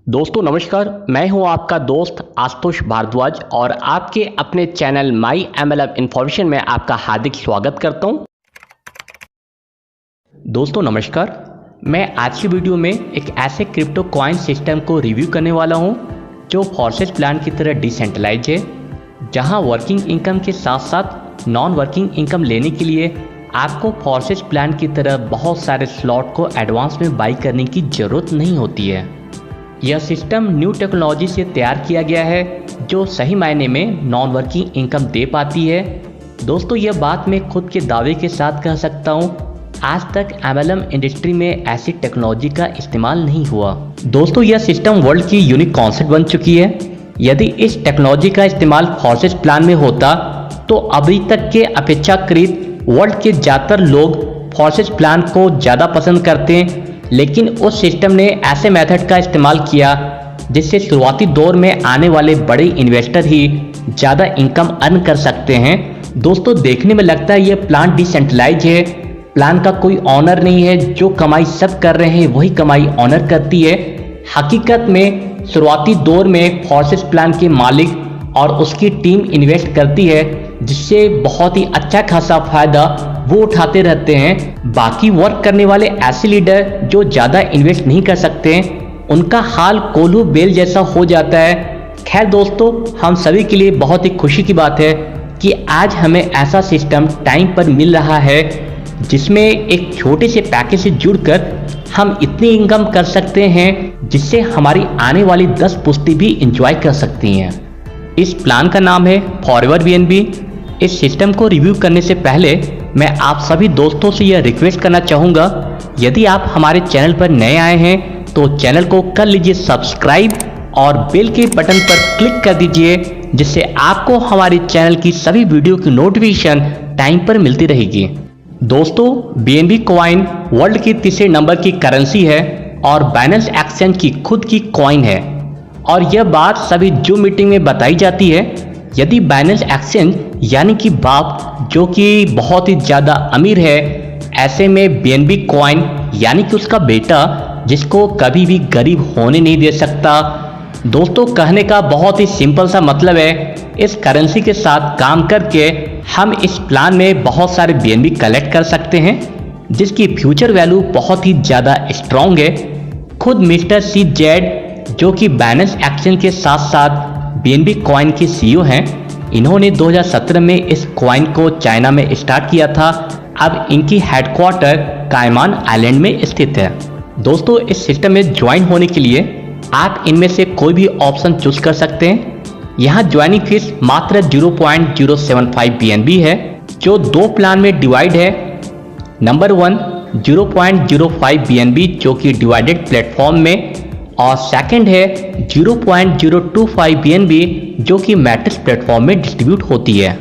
दोस्तों नमस्कार, मैं हूं आपका दोस्त आशुतोष भारद्वाज और आपके अपने चैनल माई MLM इन्फॉर्मेशन में आपका हार्दिक स्वागत करता हूं। दोस्तों नमस्कार, मैं आज की वीडियो में एक ऐसे क्रिप्टो कॉइन सिस्टम को रिव्यू करने वाला हूं जो फॉर्सेज प्लान की तरह डिसेंट्रलाइज है, जहां वर्किंग इनकम के साथ साथ नॉन वर्किंग इनकम लेने के लिए आपको फॉर्सेज प्लान की तरह बहुत सारे स्लॉट को एडवांस में बाई करने की ज़रूरत नहीं होती है। यह सिस्टम न्यू टेक्नोलॉजी से तैयार किया गया है जो सही मायने में नॉन वर्किंग इनकम दे पाती है। दोस्तों यह बात मैं खुद के दावे के साथ कह सकता हूँ, आज तक MLM इंडस्ट्री में ऐसी टेक्नोलॉजी का इस्तेमाल नहीं हुआ। दोस्तों यह सिस्टम वर्ल्ड की यूनिक कॉन्सेप्ट बन चुकी है। यदि इस टेक्नोलॉजी का इस्तेमाल फॉर्सेज प्लान में होता तो अभी तक के अपेक्षाकृत वर्ल्ड के ज़्यादातर लोग फॉर्सेज प्लान को ज़्यादा पसंद करते हैं, लेकिन उस सिस्टम ने ऐसे मेथड का इस्तेमाल किया जिससे शुरुआती दौर में आने वाले बड़े इन्वेस्टर ही ज़्यादा इनकम अर्न कर सकते हैं। दोस्तों देखने में लगता है ये प्लान डिसेंट्रलाइज है, प्लान का कोई ऑनर नहीं है, जो कमाई सब कर रहे हैं वही कमाई ऑनर करती है। हकीकत में शुरुआती दौर में फॉर्सेज प्लान के मालिक और उसकी टीम इन्वेस्ट करती है, जिससे बहुत ही अच्छा खासा फायदा वो उठाते रहते हैं। बाकी वर्क करने वाले ऐसे लीडर जो ज़्यादा इन्वेस्ट नहीं कर सकते उनका हाल कोल्हू बेल जैसा हो जाता है। खैर दोस्तों, हम सभी के लिए बहुत ही खुशी की बात है कि आज हमें ऐसा सिस्टम टाइम पर मिल रहा है जिसमें एक छोटे से पैकेज से जुड़कर हम इतनी इनकम कर सकते हैं जिससे हमारी आने वाली 10 पुश्ती भी इंजॉय कर सकती हैं। इस प्लान का नाम है फॉरएवर BNB। इस सिस्टम को रिव्यू करने से पहले मैं आप सभी दोस्तों से यह रिक्वेस्ट करना चाहूँगा, यदि आप हमारे चैनल पर नए आए हैं तो चैनल को कर लीजिए सब्सक्राइब और बेल के बटन पर क्लिक कर दीजिए, जिससे आपको हमारे चैनल की सभी वीडियो की नोटिफिकेशन टाइम पर मिलती रहेगी। दोस्तों BNB कॉइन वर्ल्ड की तीसरे नंबर की करेंसी है और बाइनेंस एक्सचेंज की खुद की कॉइन है, और यह बात सभी जूम मीटिंग में बताई जाती है। यदि बाइनेंस एक्सचेंज यानी कि बाप जो कि बहुत ही ज़्यादा अमीर है, ऐसे में BNB कॉइन यानी कि उसका बेटा जिसको कभी भी गरीब होने नहीं दे सकता। दोस्तों कहने का बहुत ही सिंपल सा मतलब है, इस करेंसी के साथ काम करके हम इस प्लान में बहुत सारे BNB कलेक्ट कर सकते हैं, जिसकी फ्यूचर वैल्यू बहुत ही ज़्यादा स्ट्रॉन्ग है। खुद मिस्टर CZ जो कि बाइनेंस एक्सचेंज के साथ साथ BNB कॉइन के CEO हैं, इन्होंने 2017 में इस कॉइन को चाइना में स्टार्ट किया था। अब इनकी हेडक्वार्टर कायमान आइलैंड में स्थित है। दोस्तों इस सिस्टम में ज्वाइन होने के लिए आप इनमें से कोई भी ऑप्शन चूज कर सकते हैं। यहाँ ज्वाइनिंग फीस मात्र 0.075 BNB है, जो 2 प्लान में डिवाइड है। नंबर 1 0.05 BNB जो कि डिवाइडेड प्लेटफॉर्म में, और सेकंड है 0.025 BNB जो कि मैट्रिक्स प्लेटफॉर्म में डिस्ट्रीब्यूट होती है।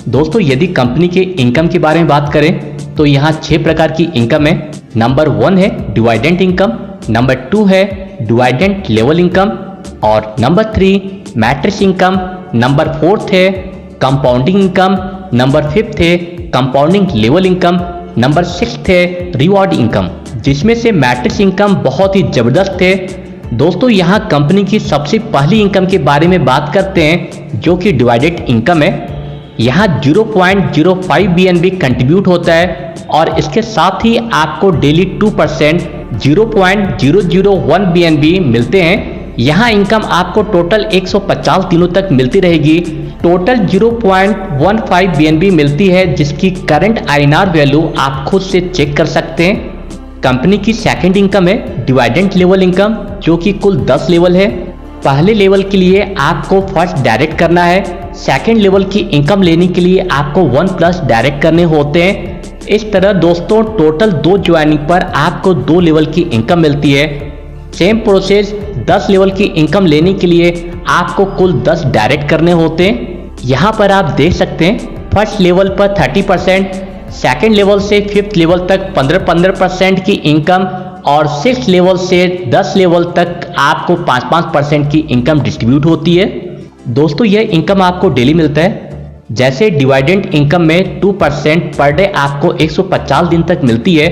दोस्तों यदि कंपनी के इनकम के बारे में बात करें तो यहाँ 6 प्रकार की इनकम है। नंबर 1 है डिवाइडेंट इनकम, नंबर 2 है डिवाइडेंट लेवल इनकम, और नंबर 3 मैट्रिक्स इनकम, नंबर 4 है कंपाउंडिंग इनकम, नंबर 5 है कंपाउंडिंग लेवल इनकम, नंबर 6 है रिवॉर्ड इनकम, जिसमें से मैट्रिक्स इनकम बहुत ही जबरदस्त है। दोस्तों यहाँ कंपनी की सबसे पहली इनकम के बारे में बात करते हैं जो कि डिवाइडेड इनकम है। यहाँ 0.05 BNB कंट्रीब्यूट होता है, और इसके साथ ही आपको डेली 2% 0.001 BNB मिलते हैं। यहाँ इनकम आपको टोटल 150 दिनों तक मिलती रहेगी। टोटल 0.15 BNB मिलती है, जिसकी करंट INR वैल्यू आप खुद से चेक कर सकते हैं। कंपनी की सेकंड इनकम है डिवाइडेंट लेवल इनकम, जो कि कुल 10 लेवल है। पहले लेवल के लिए आपको फर्स्ट डायरेक्ट करना है, सेकंड लेवल की इनकम लेने के लिए आपको 1+ डायरेक्ट करने होते हैं। इस तरह दोस्तों टोटल 2 ज्वाइनिंग पर आपको 2 लेवल की इनकम मिलती है। सेम प्रोसेस 10 लेवल की इनकम लेने के लिए आपको कुल 10 डायरेक्ट करने होते हैं। यहाँ पर आप देख सकते हैं फर्स्ट लेवल पर 30%, सेकेंड लेवल से 5th लेवल तक 15% की इनकम, और 6th लेवल से 10 लेवल तक आपको 5% की इनकम डिस्ट्रीब्यूट होती है। दोस्तों यह इनकम आपको डेली मिलता है। जैसे डिवाइडेंट इनकम में 2% पर डे आपको 150 दिन तक मिलती है,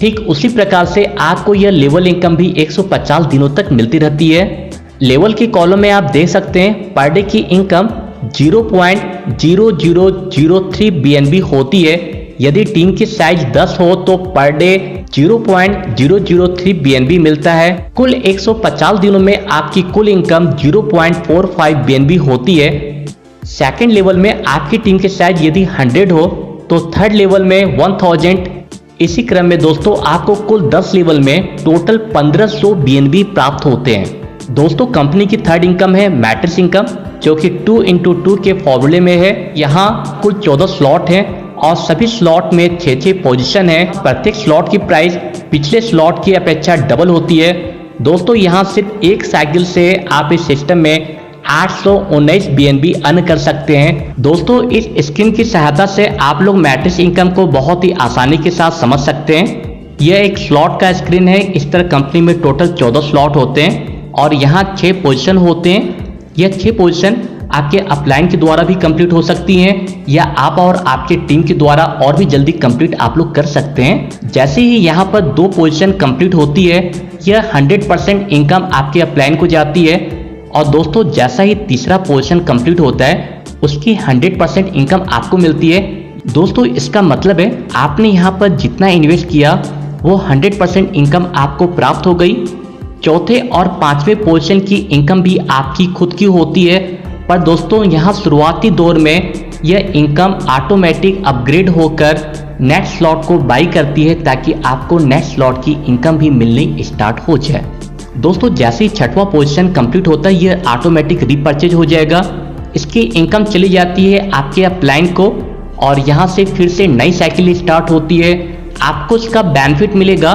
ठीक उसी प्रकार से आपको यह लेवल इनकम भी 150 दिनों तक मिलती रहती है। लेवल के कॉलम में आप देख सकते हैं पर डे की इनकम 0.0003 BNB होती है। यदि टीम की साइज 10 हो तो पर डे 0.003 BNB मिलता है। कुल 150 दिनों में आपकी कुल इनकम 0.45 BNB होती है। सेकंड लेवल में आपकी टीम की साइज यदि 100 हो तो थर्ड लेवल में 1000। इसी क्रम में दोस्तों आपको कुल 10 लेवल में टोटल 1500 BNB प्राप्त होते हैं। दोस्तों कंपनी की थर्ड इनकम है मैट्रिक्स इनकम, जो कि 2x2 के फॉर्मूले में है। यहाँ कुल 14 स्लॉट हैं और सभी स्लॉट में 6-6 पोजीशन है। प्रत्येक स्लॉट की प्राइस पिछले स्लॉट की अपेक्षा डबल होती है। दोस्तों यहाँ सिर्फ एक साइकिल से आप इस सिस्टम में 819 BNB अर्न कर सकते हैं। दोस्तों इस स्क्रीन की सहायता से आप लोग मैट्रिक्स इनकम को बहुत ही आसानी के साथ समझ सकते हैं। यह एक स्लॉट का स्क्रीन है। इस तरह कंपनी में टोटल 14 स्लॉट होते हैं और यहाँ 6 पोजीशन होते हैं। यह 6 पोजीशन आपके अपलाइन के द्वारा भी कंप्लीट हो सकती हैं या आप और आपके टीम के द्वारा और भी जल्दी कंप्लीट आप लोग कर सकते हैं। जैसे ही यहाँ पर 2 पोजीशन कंप्लीट होती है, यह 100% इनकम आपके अपलाइन को जाती है। और दोस्तों जैसा ही तीसरा पोजीशन कंप्लीट होता है, उसकी 100% इनकम आपको मिलती है। दोस्तों इसका मतलब है आपने यहाँ पर जितना इन्वेस्ट किया वो 100% इनकम आपको प्राप्त हो गई। चौथे और पांचवें पोजीशन की इनकम भी आपकी खुद की होती है। पर दोस्तों यहाँ शुरुआती दौर में यह इनकम ऑटोमेटिक अपग्रेड होकर नेक्स्ट स्लॉट को बाई करती है ताकि आपको नेक्स्ट स्लॉट की इनकम भी मिलनी स्टार्ट हो जाए। दोस्तों जैसे ही छठवां पोजीशन कंप्लीट होता है, यह ऑटोमेटिक रीपरचेज हो जाएगा। इसकी इनकम चली जाती है आपके अपलाइन को और यहाँ से फिर से नई साइकिल स्टार्ट होती है। आपको इसका बेनिफिट मिलेगा।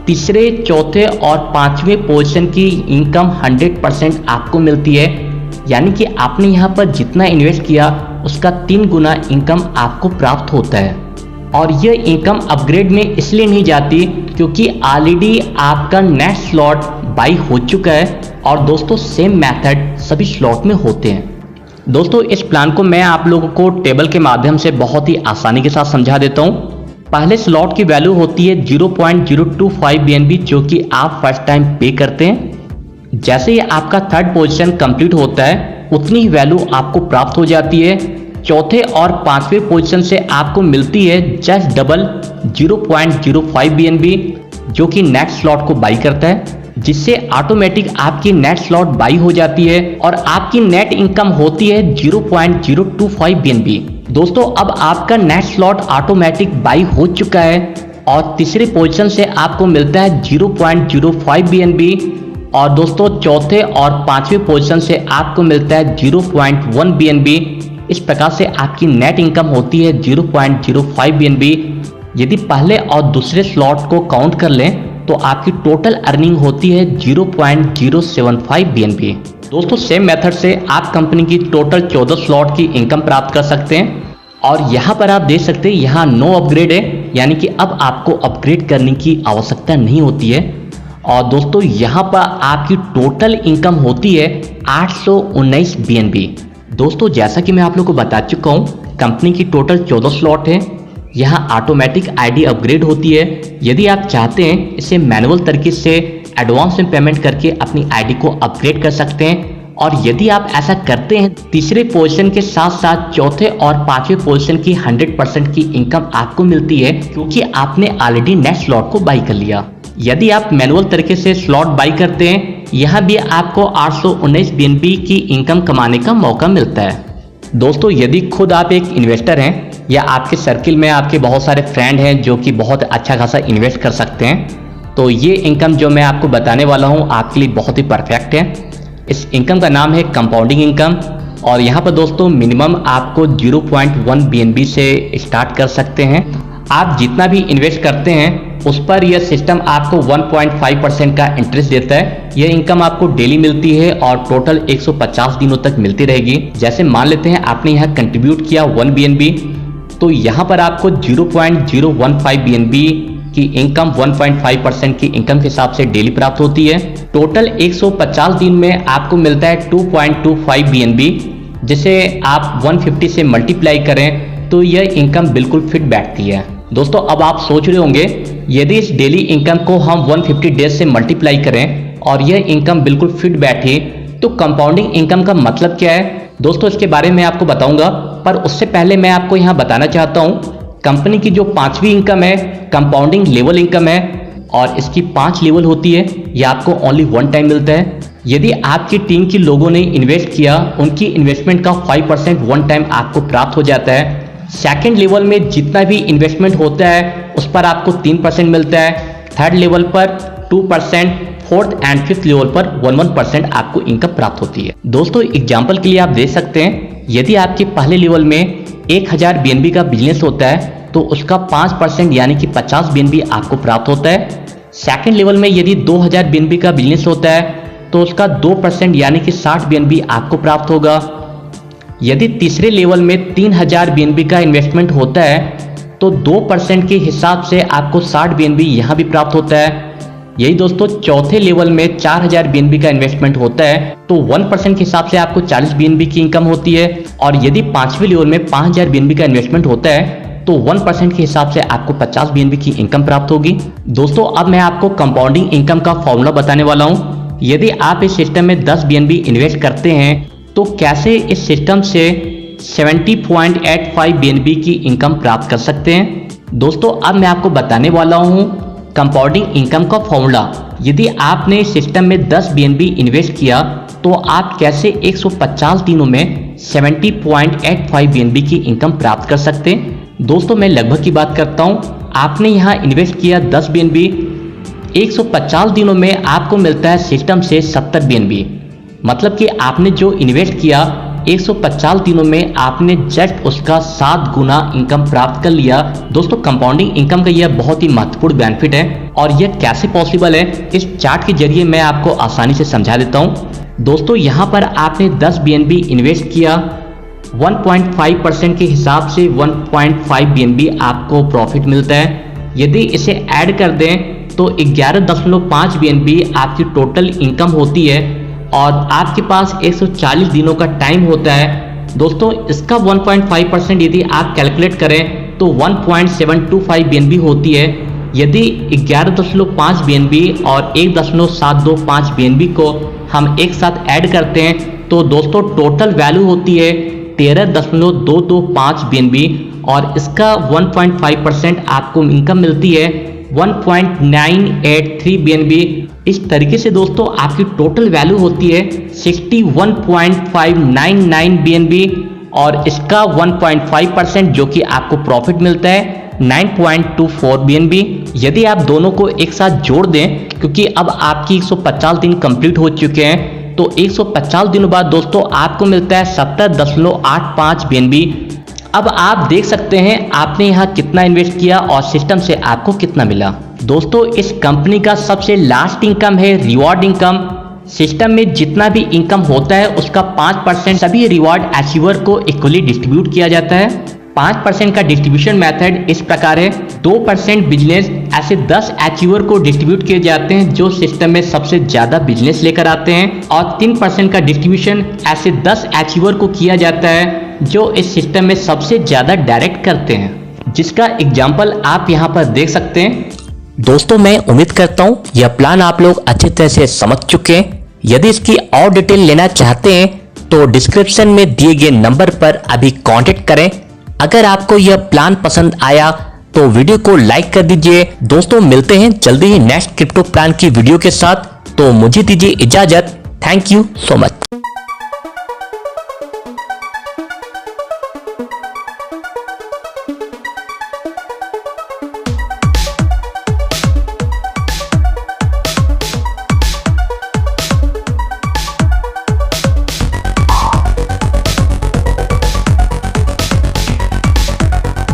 तीसरे, चौथे और पांचवें पोजीशन की इनकम 100% आपको मिलती है। यानी कि आपने यहाँ पर जितना इन्वेस्ट किया उसका 3 गुना इनकम आपको प्राप्त होता है। और यह इनकम अपग्रेड में इसलिए नहीं जाती क्योंकि ऑलरेडी आपका नेक्स्ट स्लॉट बाई हो चुका है। और दोस्तों सेम मेथड सभी स्लॉट में होते हैं। दोस्तों इस प्लान को मैं आप लोगों को टेबल के माध्यम से बहुत ही आसानी के साथ समझा देता हूँ। पहले स्लॉट की वैल्यू होती है 0.025 BNB, जो कि आप फर्स्ट टाइम पे करते हैं। जैसे ही आपका थर्ड पोजीशन कंप्लीट होता है, उतनी ही वैल्यू आपको प्राप्त हो जाती है। चौथे और पांचवें पोजीशन से आपको मिलती है जस्ट डबल 0.05 BNB, जो कि नेक्स्ट स्लॉट को बाई करता है, जिससे ऑटोमेटिक आपकी नेट स्लॉट बाई हो जाती है और आपकी नेट इनकम होती है 0.025 BNB। दोस्तों अब आपका नेट स्लॉट ऑटोमेटिक बाई हो चुका है और तीसरे पोजीशन से आपको मिलता है 0.05 BNB और दोस्तों चौथे और पांचवें पोजीशन से आपको मिलता है 0.1 BNB। इस प्रकार से आपकी नेट इनकम होती है 0.05 BNB। यदि पहले और दूसरे स्लॉट को काउंट कर लें तो आपकी टोटल अर्निंग होती है 0.075 BNB। दोस्तों सेम मेथड से आप कंपनी की टोटल 14 स्लॉट की इनकम प्राप्त कर सकते हैं। और यहाँ पर आप देख सकते हैं यहाँ नो अपग्रेड है, यानी कि अब आपको अपग्रेड करने की आवश्यकता नहीं होती है। और दोस्तों यहाँ पर आपकी टोटल इनकम होती है 819 BNB। दोस्तों जैसा कि मैं आप लोगों को बता चुका हूँ, कंपनी की टोटल 14 स्लॉट है। यहाँ ऑटोमेटिक आईडी अपग्रेड होती है। यदि आप चाहते हैं इसे मैनुअल तरीके से एडवांस में पेमेंट करके अपनी आईडी को अपग्रेड कर सकते हैं। और यदि आप ऐसा करते हैं, तीसरे पोजीशन के साथ साथ चौथे और पांचवें पोजीशन की 100% की इनकम आपको मिलती है, क्योंकि आपने ऑलरेडी नेक्स्ट स्लॉट को बाई कर लिया। यदि आप मैनुअल तरीके से स्लॉट बाई करते हैं, यहाँ भी आपको 819 BNB की इनकम कमाने का मौका मिलता है। दोस्तों यदि खुद आप एक इन्वेस्टर हैं या आपके सर्किल में आपके बहुत सारे फ्रेंड हैं जो कि बहुत अच्छा खासा इन्वेस्ट कर सकते हैं, तो ये इनकम जो मैं आपको बताने वाला हूँ आपके लिए बहुत ही परफेक्ट है। इस इनकम का नाम है कंपाउंडिंग इनकम। और यहाँ पर दोस्तों मिनिमम आपको 0.1 BNB से स्टार्ट कर सकते हैं। आप जितना भी इन्वेस्ट करते हैं उस पर यह सिस्टम आपको 1.5% का इंटरेस्ट देता है। यह इनकम आपको डेली मिलती है और टोटल 150 दिनों तक मिलती रहेगी। जैसे मान लेते हैं आपने यहाँ कंट्रीब्यूट किया 1 BNB, तो यहाँ पर आपको 0.015 BNB की इनकम 1.5% की इनकम के हिसाब से डेली प्राप्त होती है। टोटल 150 दिन में आपको मिलता है 2.25 BNB, जिसे आप 150 से मल्टीप्लाई करें तो यह इनकम बिल्कुल फिट बैठती है। दोस्तों अब आप सोच रहे होंगे यदि इस डेली इनकम को हम 150 डेज से मल्टीप्लाई करें और यह इनकम बिल्कुल फिट बैठे तो कंपाउंडिंग इनकम का मतलब क्या है। दोस्तों इसके बारे में आपको बताऊंगा, पर उससे पहले मैं आपको यहां बताना चाहता हूं कंपनी की जो पांचवी इनकम है कंपाउंडिंग लेवल इनकम है और इसकी 5 लेवल होती है। यह आपको ओनली 1 टाइम मिलता है। यदि आपकी टीम के लोगों ने इन्वेस्ट किया उनकी इन्वेस्टमेंट का 5% 1 टाइम आपको प्राप्त हो जाता है। सेकेंड लेवल में जितना भी इन्वेस्टमेंट होता है उस पर आपको 3% मिलता है। थर्ड लेवल पर 2%, फोर्थ एंड फिफ्थ लेवल पर 1% आपको इनकम प्राप्त होती है। दोस्तों एग्जाम्पल के लिए आप देख सकते हैं यदि आपके पहले लेवल में 1000 BNB का बिजनेस होता है तो उसका 5% यानी कि 50 BNB आपको प्राप्त होता है। सेकेंड लेवल में यदि 2000 BNB का बिजनेस होता है तो उसका 2% यानी कि 60 BNB आपको प्राप्त होगा। यदि तीसरे लेवल में 3000 BNB का इन्वेस्टमेंट होता है तो 2% के हिसाब से आपको 60 BNB यहाँ भी प्राप्त होता है। यही दोस्तों चौथे लेवल में 4000 BNB का इन्वेस्टमेंट होता है तो 1% के हिसाब से आपको 40 BNB की इनकम होती है। और यदि पांचवें लेवल में 5000 BNB का इन्वेस्टमेंट होता है तो 1% के हिसाब से आपको 50 BNB की इनकम प्राप्त होगी। दोस्तों अब मैं आपको कंपाउंडिंग इनकम का फॉर्मूला बताने वाला हूँ। यदि आप इस सिस्टम में 10 BNB इन्वेस्ट करते हैं तो कैसे इस सिस्टम से 70.85 BNB की इनकम प्राप्त कर सकते हैं। दोस्तों अब मैं आपको बताने वाला हूं कंपाउंडिंग इनकम का फॉर्मूला। यदि आपने सिस्टम में 10 BNB इन्वेस्ट किया तो आप कैसे 150 दिनों में 70.85 BNB की इनकम प्राप्त कर सकते हैं। दोस्तों मैं लगभग की बात करता हूं, आपने यहां इन्वेस्ट किया 10 BNB, 150 दिनों में आपको मिलता है सिस्टम से 70 BNB। मतलब कि आपने जो इन्वेस्ट किया 150 दिनों में आपने जस्ट उसका 7 गुना इनकम प्राप्त कर लिया। दोस्तों कंपाउंडिंग इनकम का यह बहुत ही महत्वपूर्ण बेनिफिट है और यह कैसे पॉसिबल है इस चार्ट के जरिए मैं आपको आसानी से समझा देता हूं। दोस्तों यहां पर आपने 10 BNB इन्वेस्ट किया, 1.5% के हिसाब से 1.5 BNB आपको प्रॉफिट मिलता है। यदि इसे ऐड कर दें तो 11.5 BNB आपकी टोटल इनकम होती है और आपके पास 140 दिनों का टाइम होता है। दोस्तों इसका 1.5% यदि आप कैलकुलेट करें तो 1.725 BNB होती है। यदि 11.5 BNB और 1.725 BNB को हम एक साथ ऐड करते हैं तो दोस्तों टोटल वैल्यू होती है 13.225 BNB और इसका 1.5% आपको इनकम मिलती है 1.983 BNB। इस तरीके से दोस्तों आपकी टोटल वैल्यू होती है 61.599 BNB और इसका 1.5% जो कि आपको प्रॉफिट मिलता है 9.24 BNB। यदि आप दोनों को एक साथ जोड़ दें क्योंकि अब आपकी 150 दिन कंप्लीट हो चुके हैं तो 150 दिनों बाद दोस्तों आपको मिलता है 70.85 BNB। अब आप देख सकते हैं आपने यहाँ कितना इन्वेस्ट किया और सिस्टम से आपको कितना मिला। दोस्तों इस कंपनी का सबसे लास्ट इनकम है रिवॉर्ड इनकम। सिस्टम में जितना भी इनकम होता है उसका 5% सभी रिवॉर्ड अचीवर को इक्वली डिस्ट्रीब्यूट किया जाता है। 5% का डिस्ट्रीब्यूशन मेथड इस प्रकार है, 2% बिजनेस ऐसे 10 अचीवर को डिस्ट्रीब्यूट किए जाते हैं जो सिस्टम में सबसे ज्यादा बिजनेस लेकर आते हैं और 3% का डिस्ट्रीब्यूशन ऐसे 10 अचीवर को किया जाता है जो इस सिस्टम में सबसे ज्यादा डायरेक्ट करते हैं, जिसका एग्जाम्पल आप यहाँ पर देख सकते हैं। दोस्तों मैं उम्मीद करता हूँ यह प्लान आप लोग अच्छी तरह से समझ चुके हैं। यदि इसकी और डिटेल लेना चाहते हैं तो डिस्क्रिप्शन में दिए गए नंबर पर अभी कांटेक्ट करें। अगर आपको यह प्लान पसंद आया तो वीडियो को लाइक कर दीजिए। दोस्तों मिलते हैं जल्दी ही नेक्स्ट क्रिप्टो प्लान की वीडियो के साथ, तो मुझे दीजिए इजाजत। Thank you so much.